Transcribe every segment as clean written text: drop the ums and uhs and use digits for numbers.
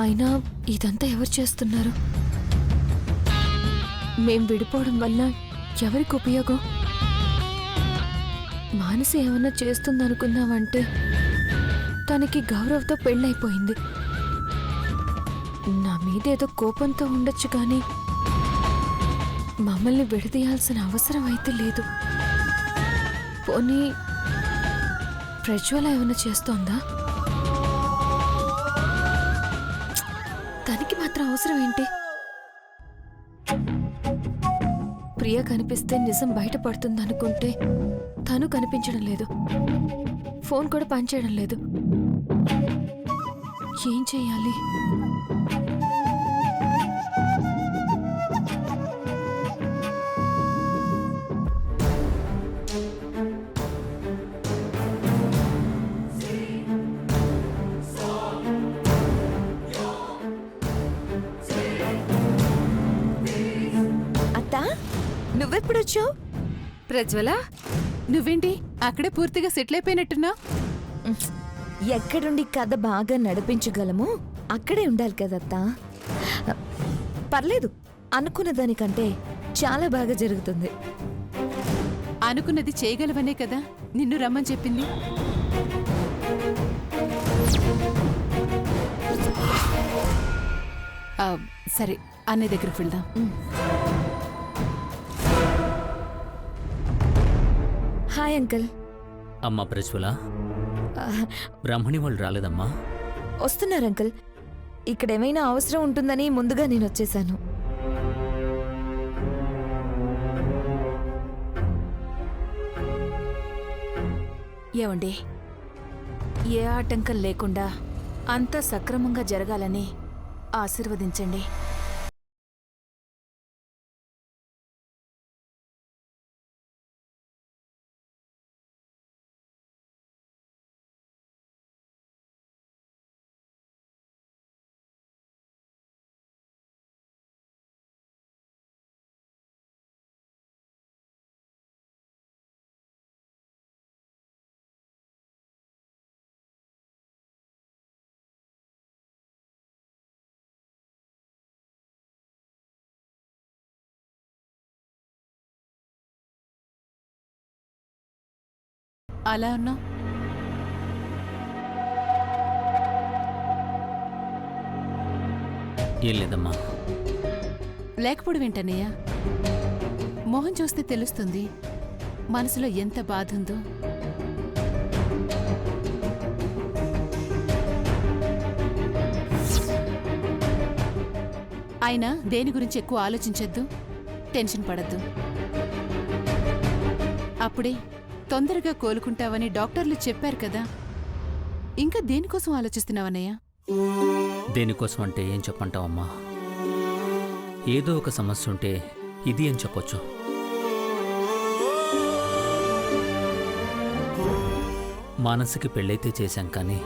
అయినా ఇదంతా ఎవరు చేస్తున్నారు? మేం విడిపోవడం వల్ల ఎవరికి ఉపయోగం? మానసి ఏమన్నా చేస్తుందనుకుందామంటే తనకి గౌరవ్తో పెళ్ళైపోయింది. నా మీదేదో కోపంతో ఉండొచ్చు కానీ మమ్మల్ని విడదీయాల్సిన అవసరం అయితే లేదు. పోనీ ప్రజ్వల ఏమైనా చేస్తోందా? తనకి మాత్రం అవసరం ఏంటి? ప్రియ కనిపిస్తే నిజం బయటపడుతుందనుకుంటే తను కనిపించడం లేదు, ఫోన్ కూడా పనిచేయడం లేదు. ఏం చెయ్యాలి? నువ్వెప్పుడొచ్చావు? ప్రజ్వల, నువ్వేంటి అక్కడే పూర్తిగా సెటిల్ అయిపోయినట్టున్నావు? ఎక్కడుండి కథ బాగా నడిపించగలము అక్కడే ఉండాలి కదత్తా. పర్లేదు, అనుకున్న దానికంటే చాలా బాగా జరుగుతుంది. అనుకున్నది చేయగలవనే కదా నిన్ను రమ్మని చెప్పింది. సరే, అన్నయ్య దగ్గరికి వెళ్దాం. Hi uncle. అమ్మా ప్రజ్వల, బ్రాహ్మణి వాళ్ళు రాలేదమ్మా? వస్తున్నారు అంకుల్. ఇక్కడేమైనా అవసరం ఉంటుందని ముందుగా నేను వచ్చేసాను. ఏమండి, ఏ ఆటంకం లేకుండా అంతా సక్రమంగా జరగాలని ఆశీర్వదించండి. అలా ఉన్నా ఏం లేదమ్మా. లేకపోవడం ఏంటన్నయ్య? మోహన్ చూస్తే తెలుస్తుంది మనసులో ఎంత బాధ ఉందో. అయినా దేని గురించి ఎక్కువ ఆలోచించొద్దు, టెన్షన్ పడద్దు. అప్పుడే తొందరగా కోలుకుంటావని డాక్టర్లు చెప్పారు కదా. ఇంకా దేనికోసం ఆలోచిస్తున్నావన్నయ్య? దేనికోసం అంటే ఏం చెప్పంటావమ్మా? ఏదో ఒక సమస్య ఉంటే ఇది అని చెప్పొచ్చు. మానసికి పెళ్ళైతే చేశాం కానీ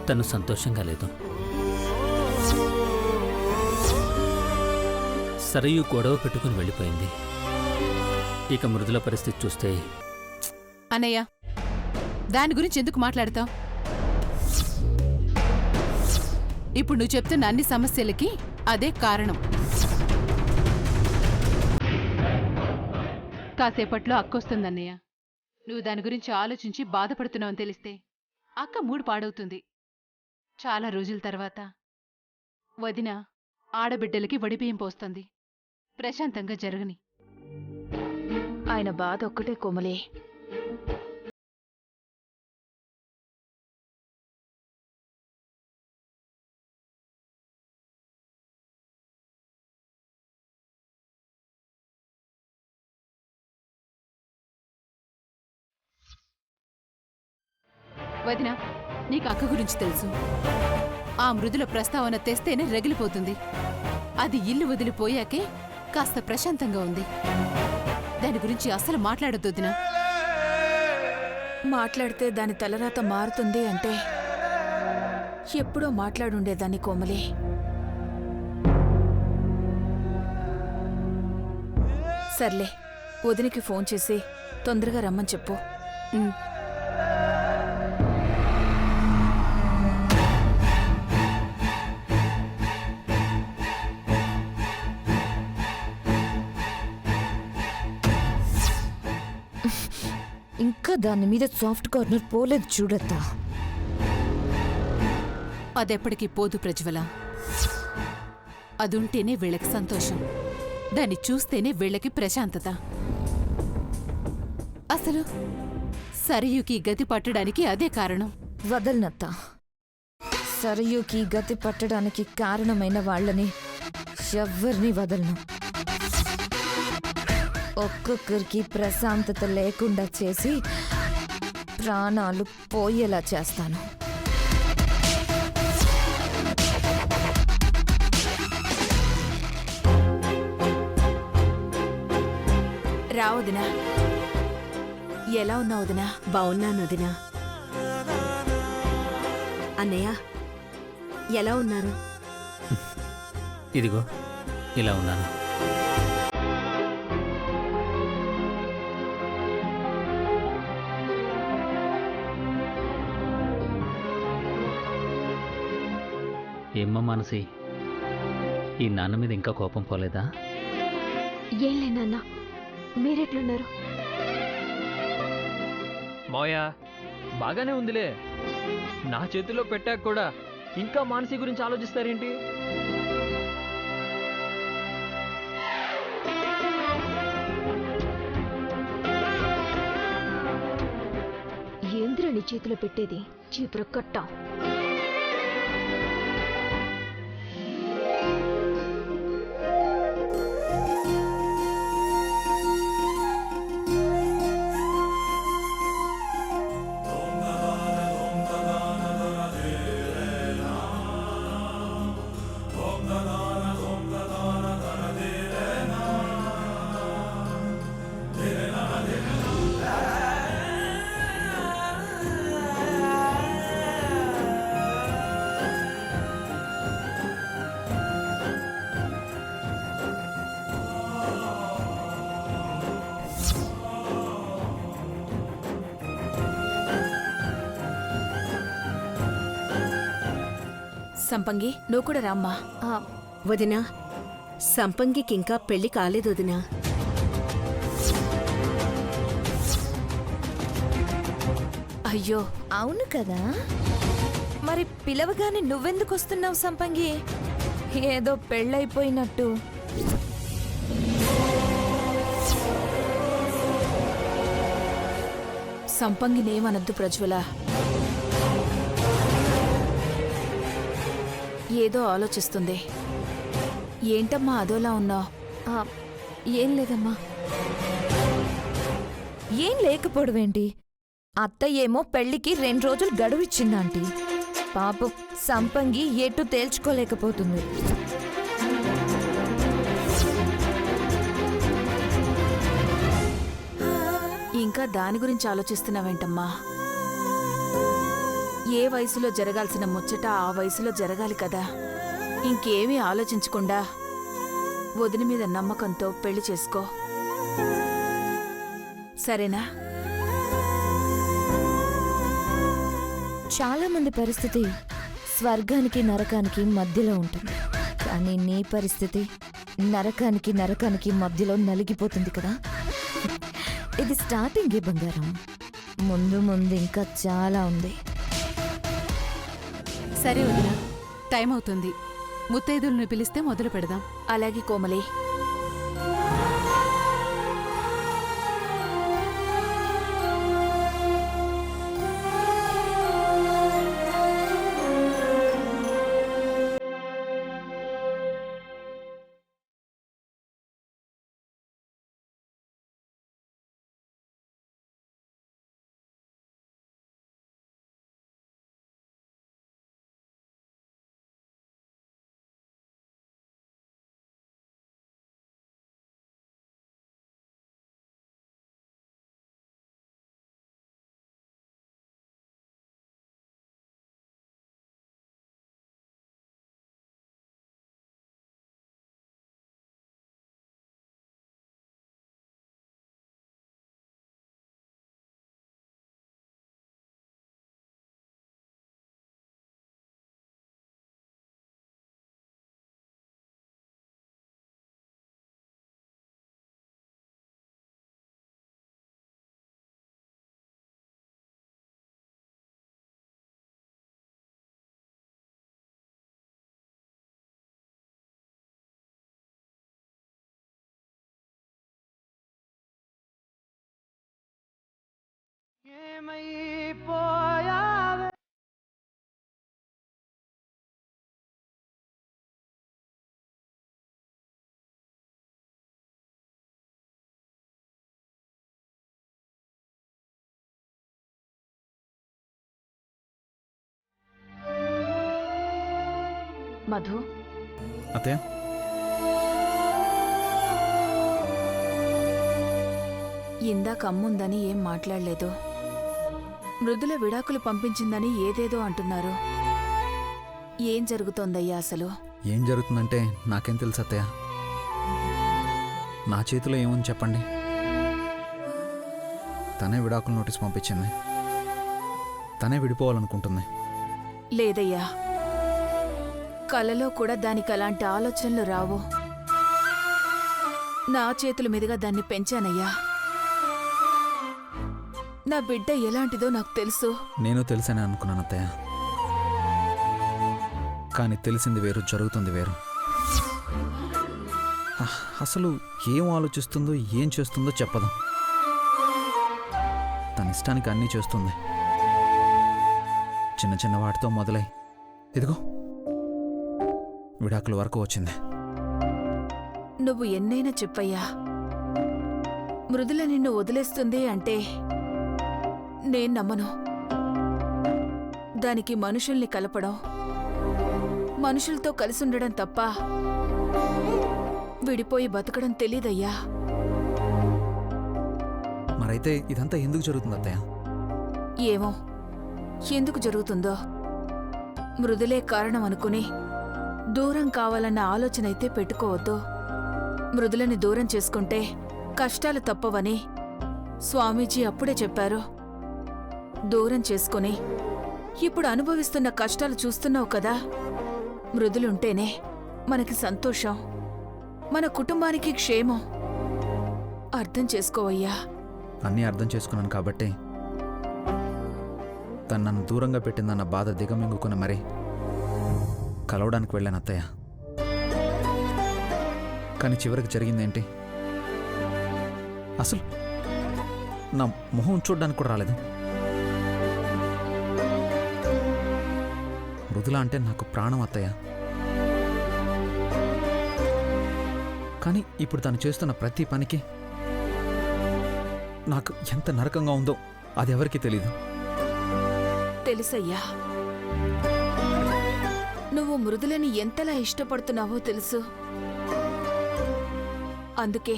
తను సంతోషంగా లేదు. సరయు గొడవ పెట్టుకుని వెళ్ళిపోయింది. ఇక మృదుల పరిస్థితి చూస్తే... అన్నయ్య, దాని గురించి ఎందుకు మాట్లాడతావు? ఇప్పుడు నువ్వు చెప్తున్న అన్ని సమస్యలకి అదే కారణం. కాసేపట్లో అక్కొస్తుందన్నయ్య. నువ్వు దాని గురించి ఆలోచించి బాధపడుతున్నావని తెలిస్తే అక్క మూడు పాడవుతుంది. చాలా రోజుల తర్వాత వదిన ఆడబిడ్డలకి వడిబియ్యం పోస్తుంది. ప్రశాంతంగా జరగని. ఆయన బాధ ఒక్కటే కోమలే. వదినా, నీకు అక్క గురించి తెలుసు. ఆ మృదుల ప్రస్తావన తెస్తేనే రగిలిపోతుంది. అది ఇల్లు వదిలిపోయాకే కాస్త ప్రశాంతంగా ఉంది. దాని గురించి అసలు మాట్లాడొద్దు వదినా. మాట్లాడితే దాని తలరాత మారుతుంది అంటే ఎప్పుడో మాట్లాడుండేదాన్ని కోమలే. సర్లే, వదినికి ఫోన్ చేసి తొందరగా రమ్మని చెప్పు. ఇంకా దాని మీద సాఫ్ట్ కార్నర్ పోలేదు చూడత్తా. అదెప్పటికీ పోదు ప్రజ్వల. అదుంటేనే వీళ్ళకి సంతోషం, దాన్ని చూస్తేనే వీళ్ళకి ప్రశాంతత. అసలు సరయుకి గతి పట్టడానికి అదే కారణం. వదలనత్త. సరయుకి గతి పట్టడానికి కారణమైన వాళ్ళని ఎవ్వరిని వదలను. ఒక్కొక్కరికి ప్రశాంతత లేకుండా చేసి ప్రాణాలు పోయేలా చేస్తాను. రా వదినా. ఎలా ఉన్నావు వదినా? బావున్నాను వదినా. అన్నయ్య ఎలా ఉన్నారు? ఇదిగో ఇలా ఉన్నాను. ఏమ్మా మానసి, ఈ నాన్న మీద ఇంకా కోపం పోలేదా? ఏం లేనన్న, మీరెట్లున్నారు? మావయ్య బాగానే ఉందిలే. నా చేతిలో పెట్టాక కూడా ఇంకా మానసి గురించి ఆలోచిస్తారేంటి? ఏంద్రని చేతిలో పెట్టేది? చీపుర కట్ట. సంపంగి, నువ్వు కూడా రామ్మా. వదినా, సంపంగికి ఇంకా పెళ్లి కాలేదు వదినా. అయ్యో, అవును కదా, మరి పిలవగానే నువ్వెందుకు వస్తున్నావు సంపంగి? ఏదో పెళ్ళైపోయినట్టు. సంపంగినేమనద్దు ప్రజ్వల. ఏదో ఆలోచిస్తుంది. ఏంటమ్మా అదోలా ఉన్నావు? ఏం లేదమ్మా. ఏం లేకపోవడమేంటి? అత్త ఏమో పెళ్లికి 2 రోజులు గడువిచ్చిందాంటీ. పాపం సంపంగి ఎటు తేల్చుకోలేకపోతుంది. ఇంకా దాని గురించి ఆలోచిస్తున్నావేంటమ్మా? ఏ వయసులో జరగాల్సిన ముచ్చట ఆ వయసులో జరగాలి కదా. ఇంకేమీ ఆలోచించకుండా వదిన మీద నమ్మకంతో పెళ్లి చేసుకో, సరేనా? చాలా మంది పరిస్థితి స్వర్గానికి నరకానికి మధ్యలో ఉంటుంది. కానీ నీ పరిస్థితి నరకానికి మధ్యలో నలిగిపోతుంది కదా. ఇది స్టార్టింగే బంగారం. ముందు ముందు ఇంకా చాలా ఉంది. సరే వదినా, టైం అవుతుంది. ముత్తైదుల్ని పిలిస్తే మొదలు పెడదాం. అలాగే కోమలి. మధు, అత్తయ్య, ఇందాక అమ్ముందని ఏం మాట్లాడలేదు. మృదుల విడాకులు పంపించిందని ఏదేదో అంటున్నారు. ఏం జరుగుతోందయ్యా అసలు? ఏం జరుగుతుందంటే నాకేం తెలుసు అత్తయ్య. నా చేతిలో ఏముంది చెప్పండి. తనే విడాకుల నోటీస్ పంపించింది. తనే విడిపోవాలనుకుంటుంది. లేదయ్యా, కలలో కూడా దానికి అలాంటి ఆలోచనలు రావు. నా చేతుల మీదుగా దాన్ని పెంచానయ్యా. నా బిడ్డ ఎలాంటిదో నాకు తెలుసు. నేను తెలుసని అనుకున్నాను అత్తయ్య. కానీ తెలిసింది వేరు, జరుగుతుంది వేరు. అసలు ఏం ఆలోచిస్తుందో ఏం చేస్తుందో చెప్పదు. తన ఇష్టానికి అన్నీ చేస్తుంది. చిన్న చిన్న వాటితో మొదలై ఇదిగో విడాకుల వరకు వచ్చింది. నువ్వు ఎన్నైనా చెప్పయ్యా, మృదుల నిన్ను వదిలేస్తుంది అంటే నేను నమ్మను. దానికి మనుషుల్ని కలపడం, మనుషులతో కలిసుండడం తప్ప విడిపోయి బతకడం తెలీదయ్యా. మరైతే ఇదంతా ఎందుకు జరుగుతుంది అత్తయ్య? ఏమో ఎందుకు జరుగుతుందో. మృదులే కారణం అనుకుని దూరం కావాలన్న ఆలోచన అయితే పెట్టుకోవద్దు. మృదులని దూరం చేసుకుంటే కష్టాలు తప్పవని స్వామీజీ అప్పుడే చెప్పారు. దూరం చేసుకుని ఇప్పుడు అనుభవిస్తున్న కష్టాలు చూస్తున్నావు కదా. మృదులుంటేనే మనకి సంతోషం, మన కుటుంబానికి క్షేమం. అర్థం చేసుకోవయ్యా. అన్నీ అర్థం చేసుకున్నాను కాబట్టి తను నన్ను దూరంగా పెట్టిందన్న బాధ దిగమింగుకుని మరీ కలవడానికి వెళ్ళాను అత్తయ్య. కానీ చివరికి జరిగిందేంటి? అసలు నా మొహం చూడ్డానికి కూడా రాలేదు. మృదుల అంటే నాకు ప్రాణం అత్తయ్య. కానీ ఇప్పుడు తను చేస్తున్న ప్రతి పనికి నాకు ఎంత నరకంగా ఉందో అది ఎవరికీ తెలీదు. తెలుసయ్యా, నువ్వు మృదులని ఎంతలా ఇష్టపడుతున్నావో తెలుసు. అందుకే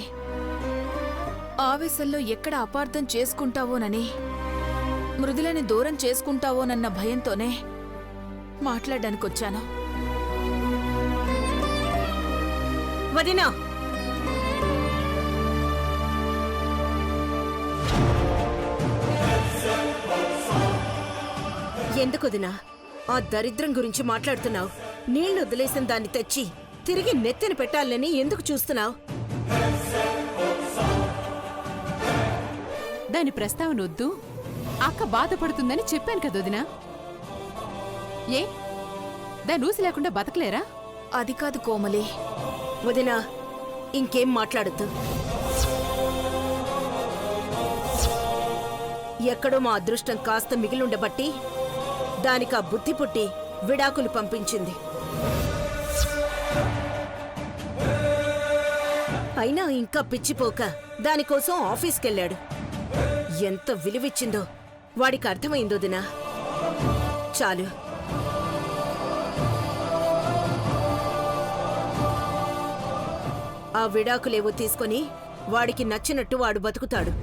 ఆవేశంలో ఎక్కడ అపార్థం చేసుకుంటావోనని, మృదులని దూరం చేసుకుంటావోనన్న భయంతోనే మాట్లాడడానికొచ్చాను. వదినా, ఎందుకు వదినా ఆ దరిద్రం గురించి మాట్లాడుతున్నావు? నీళ్లు వదిలేసిన దాన్ని తెచ్చి తిరిగి నెత్తిన పెట్టాలని ఎందుకు చూస్తున్నావు? దాని ప్రస్తావన వద్దు, అక్క బాధపడుతుందని చెప్పాను కదా వదినా. ఏ దాని ఊసి లేకుండా బతకలేరా? అది కాదు కోమలి. వదినా, ఇంకేం మాట్లాడద్దు. ఎక్కడో మా అదృష్టం కాస్త మిగిలుండబట్టి దానికి ఆ బుద్ధి పుట్టి విడాకులు పంపించింది. అయినా ఇంకా పిచ్చిపోక దానికోసం ఆఫీస్కెళ్ళాడు. ఎంత విలువిచ్చిందో వాడికి అర్థమైందో దినా. చాలు. ఆ విడాకులేవో తీసుకొని వాడికి నచ్చినట్టు వాడు బతుకుతాడు.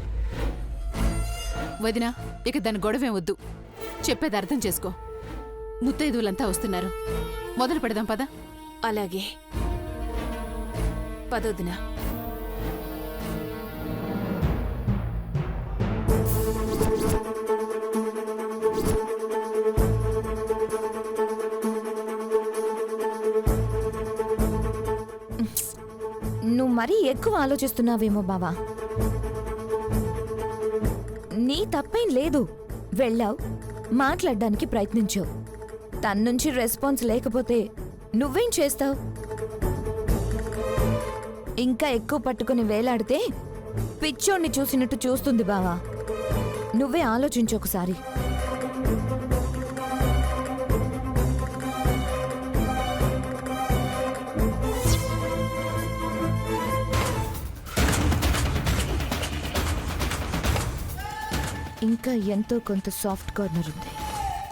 వదినా, ఇక దాని గొడవేం వద్దు. చెప్పేది అర్థం చేసుకో. ముత్తైదువులంతా వస్తున్నారు. మొదలు పెడదాం పద. అలాగే పదొదినా. నువ్వు మరీ ఎక్కువ ఆలోచిస్తున్నావేమో బావా. నీ తప్పేం లేదు. వెళ్ళావు, మాట్లాడడానికి ప్రయత్నించావు. తన్నుంచి రెస్పాన్స్ లేకపోతే నువ్వేం చేస్తావు? ఇంకా ఎక్కువ పట్టుకుని వేలాడితే పిచ్చోణ్ణి చూసినట్టు చూస్తుంది బావా. నువ్వే ఆలోచించు ఒకసారి. ఇంకా ఎంతో కొంత సాఫ్ట్ కార్నర్ ఉంది.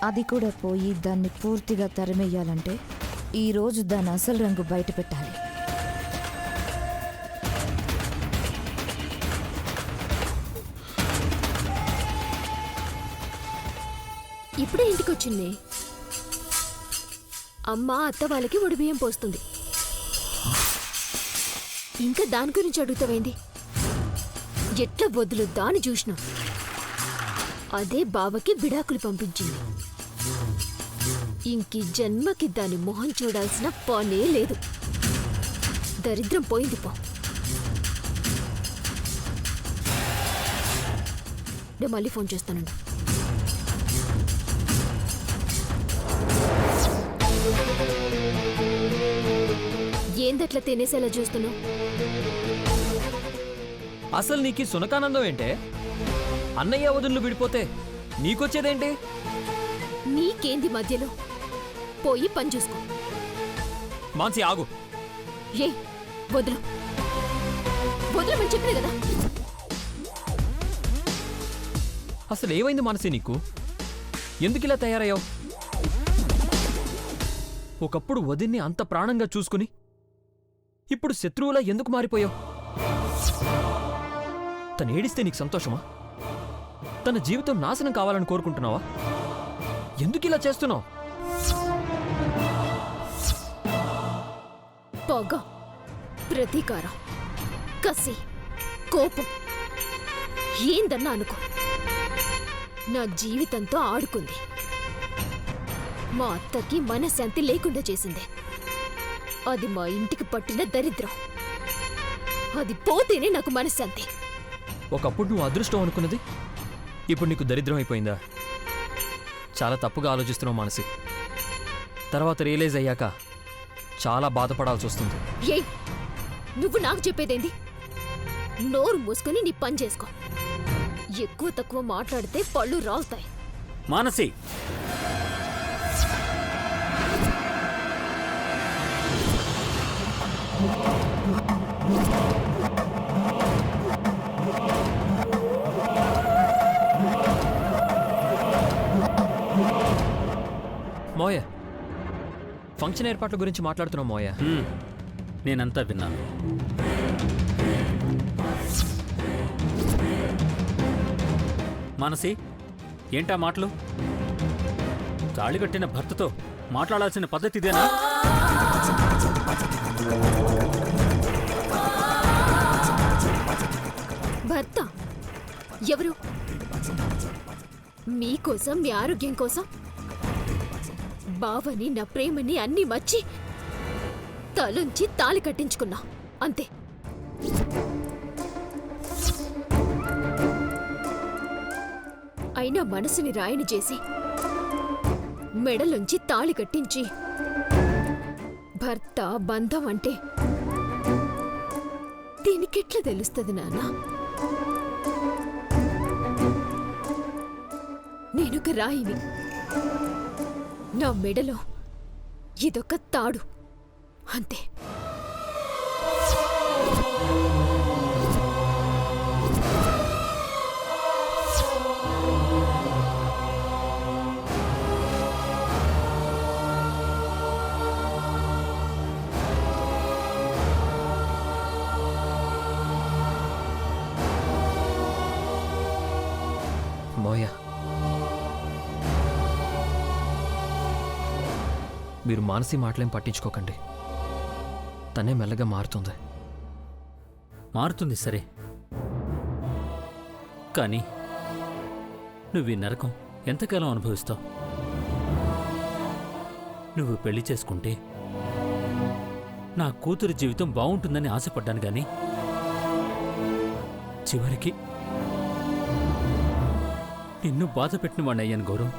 అది కూడా పోయి దాన్ని పూర్తిగా తరిమేయాలంటే ఈరోజు దాని అసలు రంగు బయట పెట్టాలి. ఇప్పుడే ఇంటికొచ్చింది. అమ్మ అత్త వాళ్ళకి ఒడిబియ్యం పోస్తుంది. ఇంకా దాని గురించి అడుగుతావేంది? ఎట్లా వదులు దాని చూసిన అదే బావకి విడాకులు పంపించింది. ఇంకి జన్మకి దాని మొహం చూడాల్సిన పనే లేదు. దరిద్రం పోయింది పో. నేను మళ్ళీ ఫోన్ చేస్తానండి. ఏందట్లా తినేసేలా చూస్తున్నావు? అసలు నీకు ఈ సునకానందం ఏంటే? అన్నయ్య వదులు విడిపోతే నీకొచ్చేదేంటి? నీకేంది మధ్యలో? పోయి పని చూసుకో. మాన్సి ఆగు. ఏ వదులు వదులమని చెప్పిన కదా. అసలు ఏమైంది మానసి నీకు? ఎందుకు ఇలా తయారయ్యావు? ఒకప్పుడు వదిన్ని అంత ప్రాణంగా చూసుకుని ఇప్పుడు శత్రువులా ఎందుకు మారిపోయావు? తను ఏడిస్తే నీకు సంతోషమా? తన జీవితం నాశనం కావాలని కోరుకుంటున్నావా? ఎందుకు ఇలా చేస్తున్నావు? పొగ, ప్రతీకారం, కసి, కోపం ఏందన్నా అనుకో, నా జీవితంతో ఆడుకుంది. మా అత్తకి మనశ్శాంతి లేకుండా చేసింది. అది మా ఇంటికి పట్టిన దరిద్రం. అది పోతేనే నాకు మనశ్శాంతి. ఒకప్పుడు నువ్వు అదృష్టం అనుకున్నది ఇప్పుడు నీకు దరిద్రం అయిపోయిందా? చాలా తప్పుగా ఆలోచిస్తున్నావు మానసి. తర్వాత రియలైజ్ అయ్యాక చాలా బాధపడాల్సి వస్తుంది. ఏయ్, నువ్వు నాకు చెప్పేదేంది? నోరు మూసుకొని నీ పని చేసుకో. ఎక్కువ తక్కువ మాట్లాడితే పళ్ళు రాలుతాయి. మానసి, మోయ, ఫంక్షన్ ఏర్పాట్ల గురించి మాట్లాడుతున్నావు మోయ. నేనంతా విన్నాను. మానసి, ఏంటా మాటలు? తాళి కట్టిన భర్తతో మాట్లాడాల్సిన పద్ధతి ఇదేనా? భర్త ఎవరు? మీకోసం, మీ ఆరోగ్యం కోసం బావని, నా ప్రేమని అన్నీ మర్చి తలుంచి తాళి కట్టించుకున్నా అంతే. అయినా మనసుని రాయిని చేసి మెడలోంచి తాళి కట్టించి భర్త బంధం అంటే దీనికెట్లా తెలుస్తుంది నాన్న? నేనొక రాయిని, నా మెడలో ఇదొక తాడు అంతే. మోయ, మీరు మానసి మాటలేం పట్టించుకోకండి. తనే మెల్లగా మారుతుంది. మారుతుంది సరే, కానీ నువ్వు ఈ నరకం ఎంతకాలం అనుభవిస్తావు? నువ్వు పెళ్లి చేసుకుంటే నా కూతురి జీవితం బాగుంటుందని ఆశపడ్డాను గాని చివరికి నిన్ను బాధ పెట్టిన వాడిని అయ్యాను గౌరవ్.